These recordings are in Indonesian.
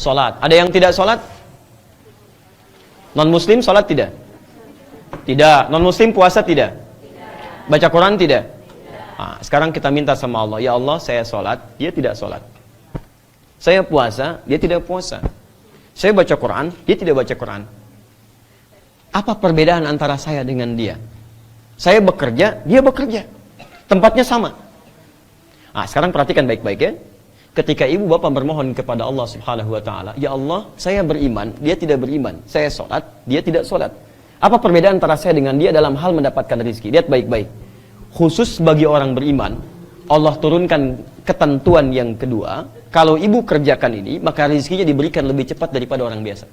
Salat. Ada yang tidak salat? Non-muslim salat tidak? Tidak. Non-muslim puasa tidak? Baca Quran tidak? Nah, sekarang kita minta sama Allah, ya Allah, saya salat, dia tidak salat. Saya puasa, dia tidak puasa. Saya baca Quran, dia tidak baca Quran. Apa perbedaan antara saya dengan dia? Saya bekerja, dia bekerja. Tempatnya sama. Nah, sekarang perhatikan baik-baik ya. Ketika ibu bapak bermohon kepada Allah Subhanahu wa taala, ya Allah, saya beriman, dia tidak beriman. Saya sholat, dia tidak sholat. Apa perbedaan antara saya dengan dia dalam hal mendapatkan rezeki? Lihat baik-baik. Khusus bagi orang beriman, Allah turunkan ketentuan yang kedua, kalau ibu kerjakan ini, maka rezekinya diberikan lebih cepat daripada orang biasa.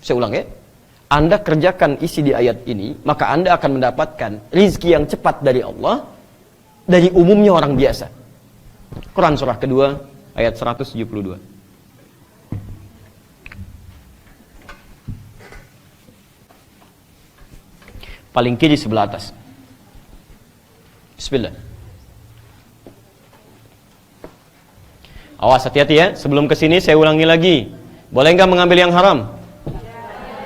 Saya ulang ya. Anda kerjakan isi di ayat ini, maka Anda akan mendapatkan rezeki yang cepat dari Allah, dari umumnya orang biasa. Quran surah kedua, ayat 172. Paling kiri sebelah atas. Bismillah. Awas, hati-hati ya. Sebelum kesini saya ulangi lagi. Boleh nggak mengambil yang haram?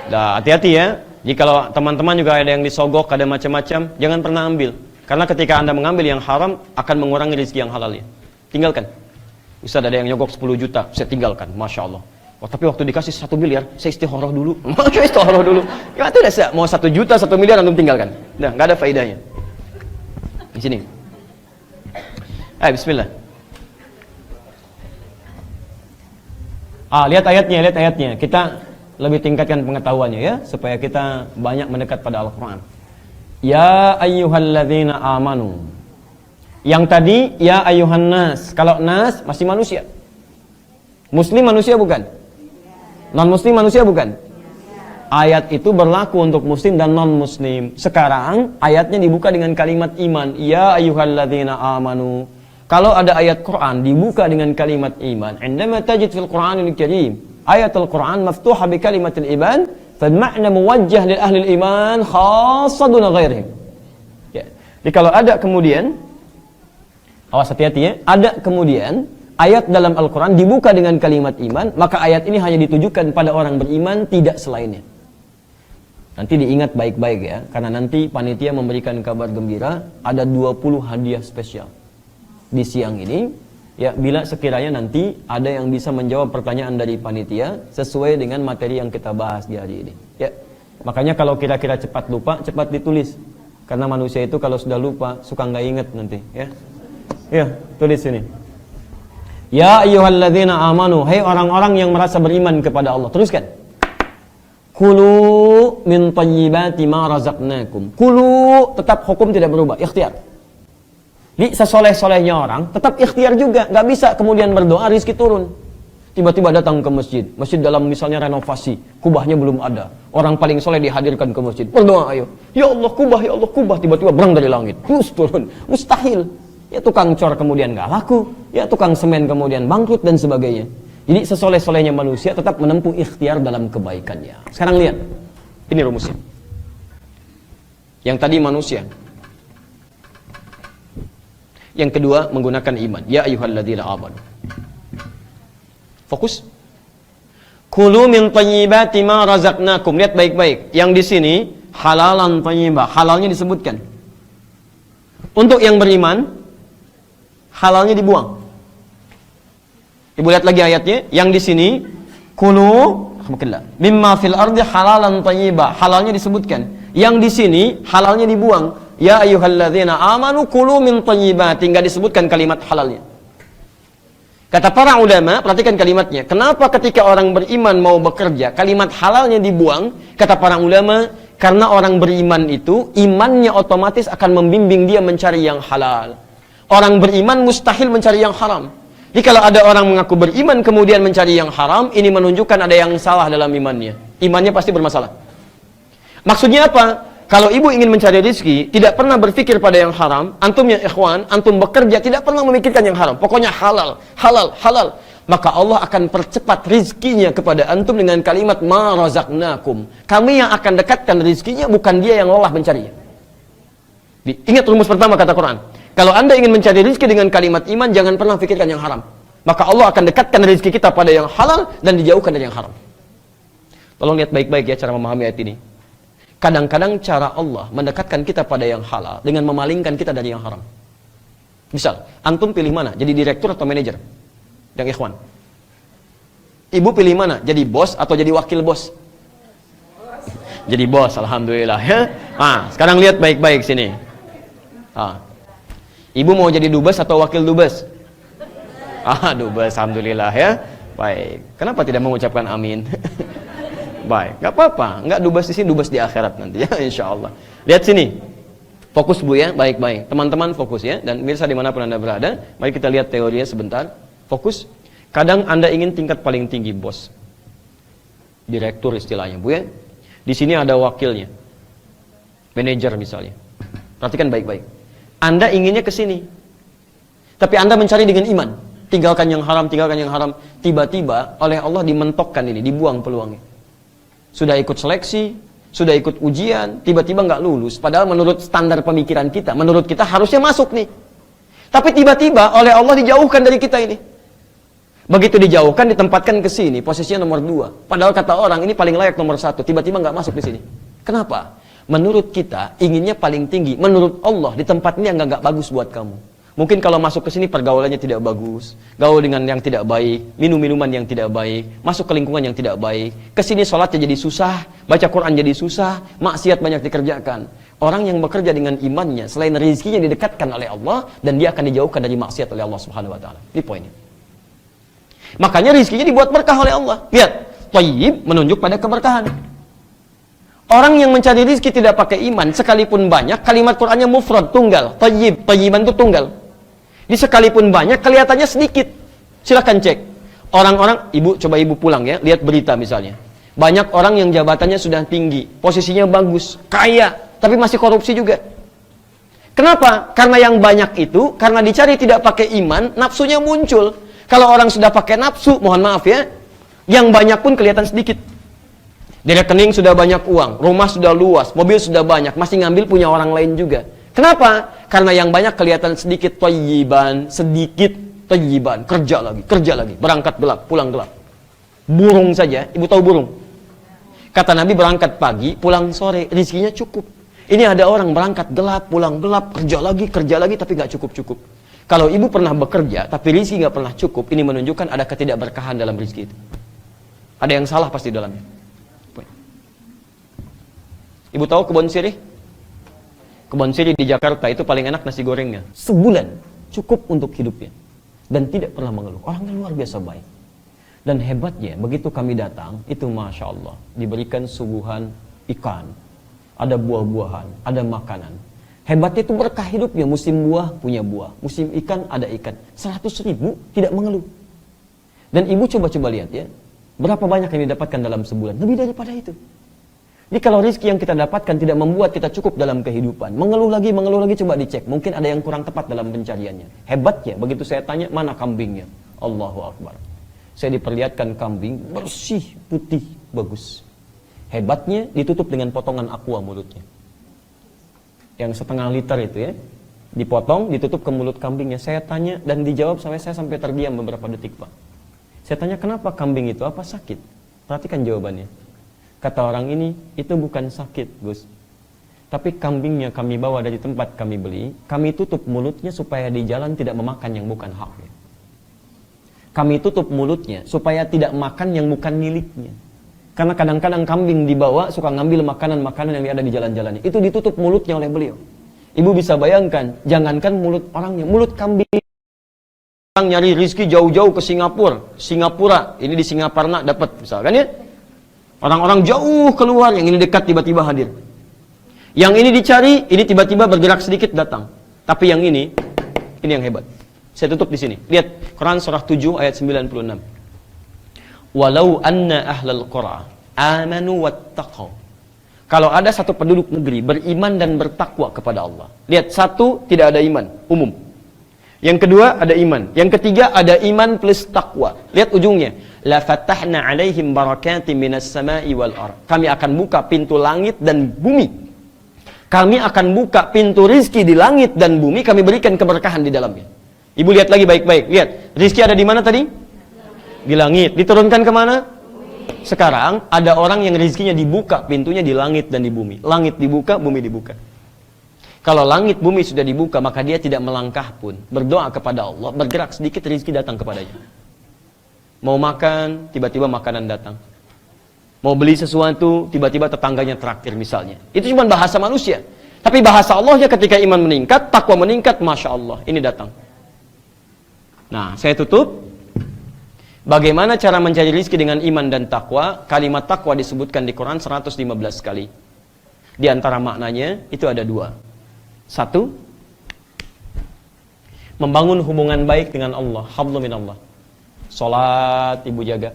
Dah, hati-hati ya. Jika teman-teman juga ada yang disogok, ada macam-macam, jangan pernah ambil. Karena ketika Anda mengambil yang haram, akan mengurangi rezeki yang halalnya. Tinggalkan. Ustaz, ada yang nyogok 10 juta, saya tinggalkan. Masya Allah. Oh, tapi waktu dikasih 1 miliar, saya istikharah dulu. Masya istikharah dulu. Ya, tidak sih. Mau 1 juta, 1 miliar, Anda tinggalkan. Nah, nggak ada faedahnya. Di sini. Bismillah. Lihat ayatnya. Kita lebih tingkatkan pengetahuannya ya, supaya kita banyak mendekat pada Al-Quran. Ya ayyuhalladzina amanu. Yang tadi, ya ayyuhan nas. Kalau nas, masih manusia. Muslim manusia bukan? Non-muslim manusia bukan? Ayat itu berlaku untuk muslim dan non-muslim. Sekarang, ayatnya dibuka dengan kalimat iman. Ya ayyuhalladzina amanu. Kalau ada ayat Quran dibuka dengan kalimat iman, indama tajid fil Qur'anil Karim ayatul Quran maftuha bi kalimatil iman, fa ma'na muwajjah lil ahli iman khassa duna ghairihim. Ya. Jadi kalau ada kemudian, awas hati-hati ya, ada kemudian ayat dalam Al-Quran dibuka dengan kalimat iman, maka ayat ini hanya ditujukan pada orang beriman, tidak selainnya. Nanti diingat baik-baik ya, karena nanti panitia memberikan kabar gembira, ada 20 hadiah spesial di siang ini, ya, bila sekiranya nanti ada yang bisa menjawab pertanyaan dari panitia sesuai dengan materi yang kita bahas di hari ini. Ya, makanya kalau kira-kira cepat lupa, cepat ditulis, karena manusia itu kalau sudah lupa suka nggak ingat nanti. Ya, tulis ini. Ya ayyuhalladzina amanu, hai orang-orang yang merasa beriman kepada Allah. Teruskan. Kulu min thayyibati ma razaqnakum. Kulu, tetap hukum tidak berubah, ikhtiar. Di sesoleh-solehnya orang, tetap ikhtiar juga. Nggak bisa kemudian berdoa, rizki turun. Tiba-tiba datang ke masjid. Masjid dalam misalnya renovasi. Kubahnya belum ada. Orang paling soleh dihadirkan ke masjid. Berdoa, ayo. Ya Allah, kubah, ya Allah, kubah. Tiba-tiba berang dari langit. Terus turun. Mustahil. Ya tukang cor kemudian nggak laku. Ya tukang semen kemudian bangkrut dan sebagainya. Jadi sesoleh-solehnya manusia tetap menempuh ikhtiar dalam kebaikannya. Sekarang lihat. Ini rumusnya. Yang tadi manusia. Yang kedua menggunakan iman. Ya ayyuhalladzina amanu. Fokus. Kulu min thayyibati ma razaqnakum. Lihat baik-baik. Yang di sini halalan thayyibah. Halalnya disebutkan. Untuk yang beriman, halalnya dibuang. Ibu lihat lagi ayatnya. Yang di sini kulu mimma fil ardi halalan thayyibah. Halalnya disebutkan. Yang di sini halalnya dibuang. Ya ayyuhalladzina amanu kulu min thayyibati, enggak disebutkan kalimat halalnya. Kata para ulama, perhatikan kalimatnya. Kenapa ketika orang beriman mau bekerja, kalimat halalnya dibuang? Kata para ulama, karena orang beriman itu imannya otomatis akan membimbing dia mencari yang halal. Orang beriman mustahil mencari yang haram. Jadi kalau ada orang mengaku beriman kemudian mencari yang haram, ini menunjukkan ada yang salah dalam imannya. Imannya pasti bermasalah. Maksudnya apa? Kalau ibu ingin mencari rezeki, tidak pernah berpikir pada yang haram, antum yang ikhwan, antum bekerja, tidak pernah memikirkan yang haram. Pokoknya halal, halal, halal. Maka Allah akan percepat rezekinya kepada antum dengan kalimat ma razaqnakum. Kami yang akan dekatkan rezekinya, bukan dia yang lelah mencarinya. Ingat rumus pertama kata Quran. Kalau anda ingin mencari rezeki dengan kalimat iman, jangan pernah pikirkan yang haram. Maka Allah akan dekatkan rezeki kita pada yang halal dan dijauhkan dari yang haram. Tolong lihat baik-baik ya cara memahami ayat ini. Kadang-kadang cara Allah mendekatkan kita pada yang halal dengan memalingkan kita dari yang haram. Misal, antum pilih mana? Jadi direktur atau manajer? Yang ikhwan. Ibu pilih mana? Jadi bos atau jadi wakil bos? Jadi bos, alhamdulillah ya. Nah, sekarang lihat baik-baik sini. Ibu mau jadi dubes atau wakil dubes? Dubes, alhamdulillah ya. Baik. Kenapa tidak mengucapkan amin? Baik, nggak apa-apa. Nggak dubes di sini, dubes di akhirat nanti ya, insya Allah. Lihat sini. Fokus Bu ya, baik-baik. Teman-teman fokus ya. Dan mirsa dimanapun Anda berada, mari kita lihat teorinya sebentar. Fokus. Kadang Anda ingin tingkat paling tinggi, bos. Direktur istilahnya Bu ya. Di sini ada wakilnya. Manajer misalnya. Perhatikan baik-baik. Anda inginnya ke sini. Tapi Anda mencari dengan iman. Tinggalkan yang haram, tinggalkan yang haram. Tiba-tiba oleh Allah dimentokkan ini, dibuang peluangnya. Sudah ikut seleksi, sudah ikut ujian, tiba-tiba nggak lulus. Padahal menurut standar pemikiran kita, menurut kita harusnya masuk nih. Tapi tiba-tiba oleh Allah dijauhkan dari kita ini. Begitu dijauhkan, ditempatkan ke sini, posisinya nomor 2. Padahal kata orang ini paling layak nomor 1, tiba-tiba nggak masuk di sini. Kenapa? Menurut kita inginnya paling tinggi. Menurut Allah di tempat ini yang nggak bagus buat kamu. Mungkin kalau masuk ke sini pergaulannya tidak bagus, gaul dengan yang tidak baik, minum-minuman yang tidak baik, masuk ke lingkungan yang tidak baik. Ke sini sholatnya jadi susah, baca Quran jadi susah, maksiat banyak dikerjakan. Orang yang bekerja dengan imannya, selain rezekinya didekatkan oleh Allah dan dia akan dijauhkan dari maksiat oleh Allah Subhanahu wa taala. Ini poinnya. Makanya rezekinya dibuat berkah oleh Allah. Lihat, thayyib menunjuk pada keberkahan. Orang yang mencari rezeki tidak pakai iman, sekalipun banyak, kalimat Qur'annya mufrad, tunggal. Thayyib, thayyiban itu tunggal. Ini sekalipun banyak, kelihatannya sedikit. Silahkan cek. Orang-orang, coba ibu pulang ya, lihat berita misalnya. Banyak orang yang jabatannya sudah tinggi, posisinya bagus, kaya, tapi masih korupsi juga. Kenapa? Karena yang banyak itu, karena dicari tidak pakai iman, nafsunya muncul. Kalau orang sudah pakai nafsu, mohon maaf ya, yang banyak pun kelihatan sedikit. Di rekening sudah banyak uang, rumah sudah luas, mobil sudah banyak, masih ngambil punya orang lain juga. Kenapa? Karena yang banyak kelihatan sedikit, thayyiban, sedikit thayyiban, kerja lagi, berangkat gelap, pulang gelap. Burung saja, ibu tahu burung? Kata Nabi berangkat pagi, pulang sore, rezekinya cukup. Ini ada orang berangkat gelap, pulang gelap, kerja lagi, tapi nggak cukup-cukup. Kalau ibu pernah bekerja, tapi rezeki nggak pernah cukup, ini menunjukkan ada ketidakberkahan dalam rezeki itu. Ada yang salah pasti dalamnya. Ibu tahu kebun sirih? Kebun sirih di Jakarta itu paling enak nasi gorengnya. Sebulan cukup untuk hidupnya. Dan tidak pernah mengeluh. Orangnya luar biasa baik. Dan hebatnya, begitu kami datang, itu Masya Allah. Diberikan suguhan ikan. Ada buah-buahan, ada makanan. Hebatnya itu berkah hidupnya. Musim buah punya buah. Musim ikan ada ikan. 100.000 tidak mengeluh. Dan ibu coba-coba lihat ya. Berapa banyak yang didapatkan dalam sebulan? Lebih daripada itu. Jadi kalau rezeki yang kita dapatkan tidak membuat kita cukup dalam kehidupan, mengeluh lagi, coba dicek. Mungkin ada yang kurang tepat dalam pencariannya. Hebatnya, begitu saya tanya, mana kambingnya? Allahu Akbar. Saya diperlihatkan kambing, bersih, putih, bagus. Hebatnya, ditutup dengan potongan aqua mulutnya. Yang setengah liter itu ya, dipotong, ditutup ke mulut kambingnya. Saya tanya, dan dijawab saya sampai terdiam beberapa detik Pak. Saya tanya, kenapa kambing itu? Apa sakit? Perhatikan jawabannya. Kata orang ini, itu bukan sakit, Gus. Tapi kambingnya kami bawa dari tempat kami beli, kami tutup mulutnya supaya di jalan tidak memakan yang bukan haknya. Kami tutup mulutnya supaya tidak makan yang bukan miliknya. Karena kadang-kadang kambing dibawa suka ngambil makanan-makanan yang ada di jalan-jalannya. Itu ditutup mulutnya oleh beliau. Ibu bisa bayangkan, jangankan mulut orangnya, mulut kambing. Orang nyari rezeki jauh-jauh ke Singapura, ini di Singaparna dapat misalkan ya. Orang-orang jauh keluar, yang ini dekat tiba-tiba hadir. Yang ini dicari, ini tiba-tiba bergerak sedikit datang. Tapi yang ini yang hebat. Saya tutup di sini. Lihat Quran surah 7 ayat 96. Walau anna ahlal qura amanu wattaqau. Kalau ada satu penduduk negeri beriman dan bertakwa kepada Allah. Lihat, satu tidak ada iman, umum. Yang kedua ada iman. Yang ketiga ada iman plus takwa. Lihat ujungnya. La fatahna alaihim barakatim minas sama'i wal ardh. Kami akan buka pintu langit dan bumi. Kami akan buka pintu rizki di langit dan bumi. Kami berikan keberkahan di dalamnya. Ibu lihat lagi baik-baik. Lihat, rizki ada di mana tadi? Di langit. Diturunkan kemana? Sekarang ada orang yang rizkinya dibuka, pintunya di langit dan di bumi. Langit dibuka, bumi dibuka. Kalau langit bumi sudah dibuka, maka dia tidak melangkah pun. Berdoa kepada Allah, bergerak sedikit, rizki datang kepadanya. Mau makan, tiba-tiba makanan datang. Mau beli sesuatu, tiba-tiba tetangganya traktir misalnya. Itu cuma bahasa manusia. Tapi bahasa Allahnya ketika iman meningkat, takwa meningkat, Masya Allah, ini datang. Nah, saya tutup. Bagaimana cara mencari rizki dengan iman dan takwa? Kalimat takwa disebutkan di Quran 115 kali. Di antara maknanya, itu ada dua. Satu, membangun hubungan baik dengan Allah. Hablu minallah. Salat ibu jaga.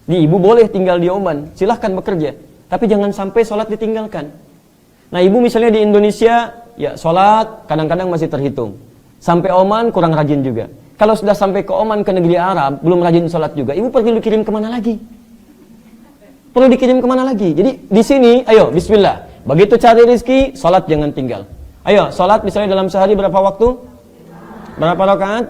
Ibu boleh tinggal di Oman, silahkan bekerja. Tapi jangan sampai salat ditinggalkan. Nah, ibu misalnya di Indonesia, ya salat kadang-kadang masih terhitung. Sampai Oman kurang rajin juga. Kalau sudah sampai ke Oman, ke negeri Arab, belum rajin salat juga, ibu perlu dikirim kemana lagi? Perlu dikirim kemana lagi? Jadi di sini, ayo bismillah. Begitu cari rezeki, salat jangan tinggal. Ayo, salat misalnya dalam sehari berapa waktu? Berapa rakaat?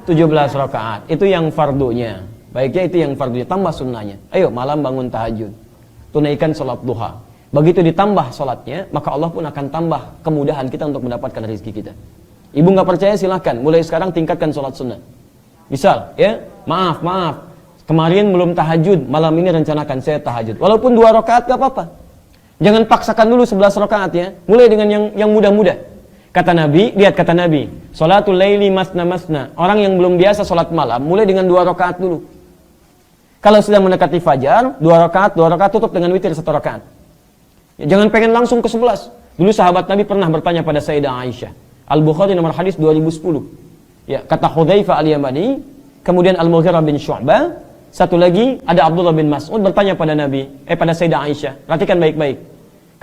17 rakaat. Itu yang fardunya. Baiknya itu yang fardunya, tambah sunnahnya. Ayo, malam bangun tahajud. Tunaikan salat duha. Begitu ditambah salatnya, maka Allah pun akan tambah kemudahan kita untuk mendapatkan rezeki kita. Ibu nggak percaya silahkan, mulai sekarang tingkatkan sholat sunnah. Misal, ya, maaf, kemarin belum tahajud, malam ini rencanakan saya tahajud. Walaupun 2 rakaat gak apa-apa. Jangan paksakan dulu 11 rakaat ya, mulai dengan yang mudah-mudah. Kata Nabi, lihat kata Nabi, sholatul laili masna. Orang yang belum biasa sholat malam, mulai dengan 2 rakaat dulu. Kalau sudah mendekati fajar, 2 rakaat tutup dengan witir 1 rakaat. Ya, jangan pengen langsung ke 11. Dulu sahabat Nabi pernah bertanya pada Sayyidah Aisyah. Al-Bukhari nomor hadis 2010. Ya, kata Hudzaifah Al-Yamani, kemudian Al-Mughirah bin Syu'bah, satu lagi ada Abdullah bin Mas'ud bertanya pada Nabi, pada Sayyidah Aisyah. Perhatikan baik-baik.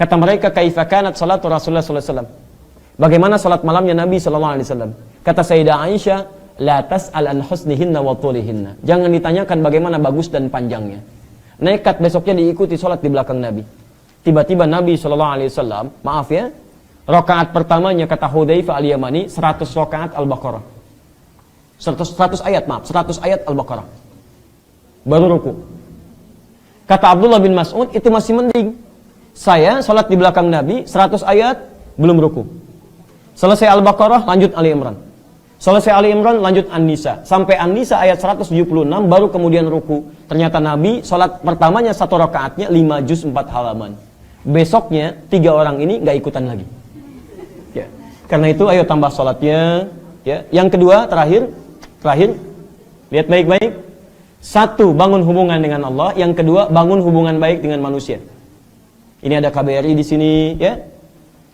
Kata mereka, kaifa kanat salatu Rasulullah sallallahu alaihi wasallam? Bagaimana salat malamnya Nabi sallallahu alaihi wasallam? Kata Sayyidah Aisyah, la tas'al an husnihinna wa tulihinna. Jangan ditanyakan bagaimana bagus dan panjangnya. Nekat besoknya diikuti salat di belakang Nabi. Tiba-tiba Nabi sallallahu alaihi wasallam, maaf ya, rakaat pertamanya kata Hudzaifah Al-Yamani 100 rakaat Al-Baqarah. 100 ayat, maaf, 100 ayat Al-Baqarah. Baru ruku. Kata Abdullah bin Mas'ud, itu masih mending. Saya salat di belakang Nabi 100 ayat belum ruku. Selesai Al-Baqarah lanjut Ali Imran. Selesai Ali Imran lanjut An-Nisa. Sampai An-Nisa ayat 176 baru kemudian ruku. Ternyata Nabi salat pertamanya 1 rakaatnya 5 juz 4 halaman. Besoknya 3 orang ini nggak ikutan lagi. Ya. Karena itu ayo tambah salatnya. Ya. Yang kedua terakhir lihat baik-baik. 1, bangun hubungan dengan Allah. Yang kedua, bangun hubungan baik dengan manusia. Ini ada KBRI di sini, ya.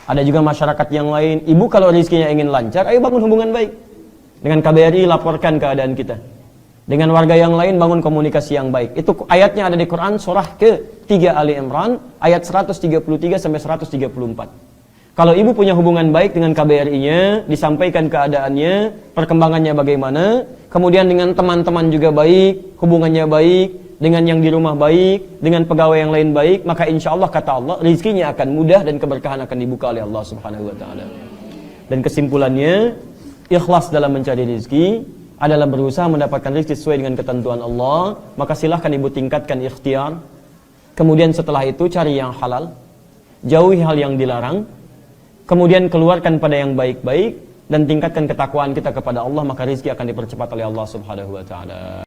Ada juga masyarakat yang lain. Ibu kalau rezekinya ingin lancar, ayo bangun hubungan baik. Dengan KBRI laporkan keadaan kita. Dengan warga yang lain bangun komunikasi yang baik. Itu ayatnya ada di Quran surah ke-3 Ali Imran ayat 133 sampai 134. Kalau ibu punya hubungan baik dengan KBRI-nya, disampaikan keadaannya, perkembangannya bagaimana, kemudian dengan teman-teman juga baik, hubungannya baik, dengan yang di rumah baik, dengan pegawai yang lain baik, maka insya Allah kata Allah, rezekinya akan mudah dan keberkahan akan dibuka oleh Allah Subhanahu wa taala. Dan kesimpulannya, ikhlas dalam mencari rezeki adalah berusaha mendapatkan rezeki sesuai dengan ketentuan Allah, maka silahkan ibu tingkatkan ikhtiar. Kemudian setelah itu cari yang halal, jauhi hal yang dilarang. Kemudian keluarkan pada yang baik-baik dan tingkatkan ketakwaan kita kepada Allah, maka rezeki akan dipercepat oleh Allah Subhanahu wa taala.